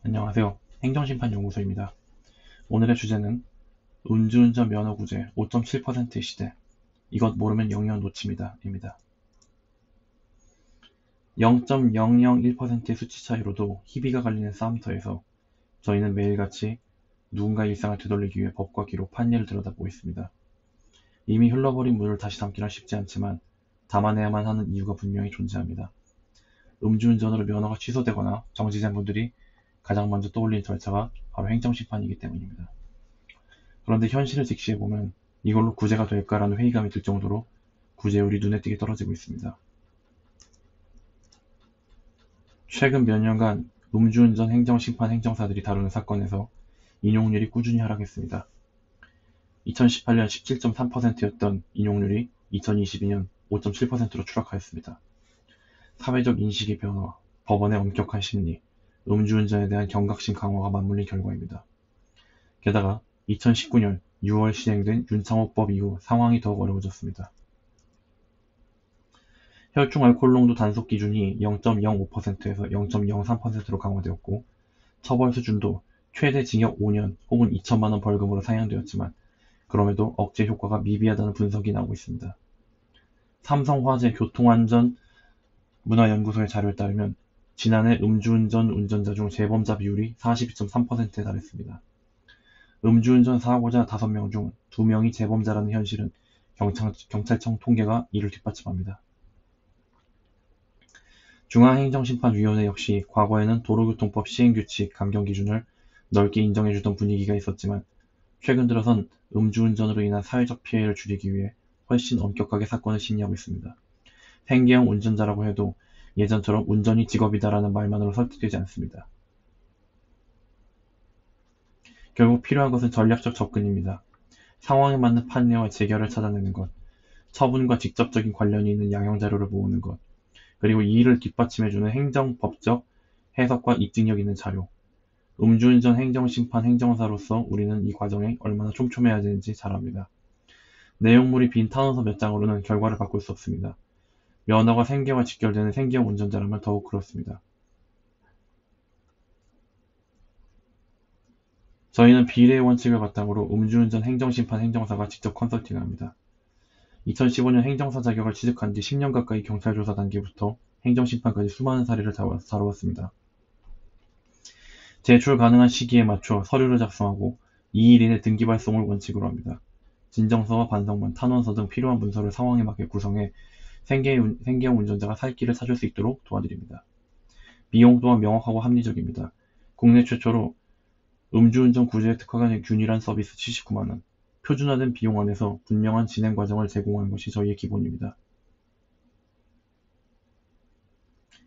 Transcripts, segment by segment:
안녕하세요. 행정심판연구소입니다. 오늘의 주제는 음주운전 면허구제 5.7%의 시대, 이것 모르면 영영 놓칩니다. 입니다. 0.001%의 수치 차이로도 희비가 갈리는 싸움터에서 저희는 매일같이 누군가의 일상을 되돌리기 위해 법과 기록, 판례를 들여다보고 있습니다. 이미 흘러버린 물을 다시 담기란 쉽지 않지만 담아내야만 하는 이유가 분명히 존재합니다. 음주운전으로 면허가 취소되거나 정지된 분들이 가장 먼저 떠올리는 절차가 바로 행정심판이기 때문입니다. 그런데 현실을 직시해보면 이걸로 구제가 될까라는 회의감이 들 정도로 구제율이 눈에 띄게 떨어지고 있습니다. 최근 몇 년간 음주운전 행정심판 행정사들이 다루는 사건에서 인용률이 꾸준히 하락했습니다. 2018년 17.3%였던 인용률이 2022년 5.7%로 추락하였습니다. 사회적 인식의 변화, 법원의 엄격한 심리, 음주운전에 대한 경각심 강화가 맞물린 결과입니다. 게다가 2019년 6월 시행된 윤창호법 이후 상황이 더욱 어려워졌습니다. 혈중 알코올 농도 단속 기준이 0.05%에서 0.03%로 강화되었고 처벌 수준도 최대 징역 5년 혹은 2천만 원 벌금으로 상향되었지만 그럼에도 억제 효과가 미비하다는 분석이 나오고 있습니다. 삼성화재 교통안전문화연구소의 자료에 따르면 지난해 음주운전 운전자 중 재범자 비율이 42.3%에 달했습니다. 음주운전 사고자 5명 중 2명이 재범자라는 현실은 경찰청 통계가 이를 뒷받침합니다. 중앙행정심판위원회 역시 과거에는 도로교통법 시행규칙 감경 기준을 넓게 인정해주던 분위기가 있었지만 최근 들어선 음주운전으로 인한 사회적 피해를 줄이기 위해 훨씬 엄격하게 사건을 심리하고 있습니다. 생계형 운전자라고 해도 예전처럼 운전이 직업이다라는 말만으로 설득되지 않습니다. 결국 필요한 것은 전략적 접근입니다. 상황에 맞는 판례와 재결을 찾아내는 것, 처분과 직접적인 관련이 있는 양형자료를 모으는 것, 그리고 이 일을 뒷받침해주는 행정법적 해석과 입증력 있는 자료. 음주운전 행정심판 행정사로서 우리는 이 과정에 얼마나 촘촘해야 되는지 잘 압니다. 내용물이 빈 탄원서 몇 장으로는 결과를 바꿀 수 없습니다. 면허가 생계와 직결되는 생계형 운전자라면 더욱 그렇습니다. 저희는 비례의 원칙을 바탕으로 음주운전 행정심판 행정사가 직접 컨설팅합니다. 2015년 행정사 자격을 취득한 지 10년 가까이 경찰조사 단계부터 행정심판까지 수많은 사례를 다뤄왔습니다. 제출 가능한 시기에 맞춰 서류를 작성하고 2일 이내 등기 발송을 원칙으로 합니다. 진정서와 반성문, 탄원서 등 필요한 문서를 상황에 맞게 구성해 생계형 운전자가 살 길을 찾을 수 있도록 도와드립니다. 비용 또한 명확하고 합리적입니다. 국내 최초로 음주운전 구제에 특화된 균일한 서비스 79만원, 표준화된 비용 안에서 분명한 진행 과정을 제공하는 것이 저희의 기본입니다.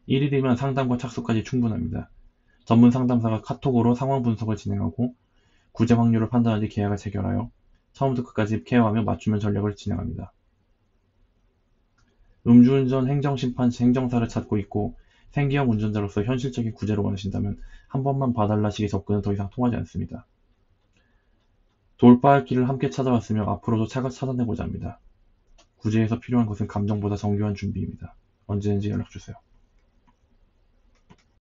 1일이면 상담과 착수까지 충분합니다. 전문 상담사가 카톡으로 상황 분석을 진행하고 구제 확률을 판단한 뒤 계약을 체결하여 처음부터 끝까지 케어하며 맞춤형 전략을 진행합니다. 음주운전 행정심판 행정사를 찾고 있고 생계형 운전자로서 현실적인 구제를 원하신다면 한 번만 봐달라식의 접근은 더 이상 통하지 않습니다. 돌파할 길을 함께 찾아왔으며 앞으로도 찾아내고자 합니다. 구제에서 필요한 것은 감정보다 정교한 준비입니다. 언제든지 연락주세요.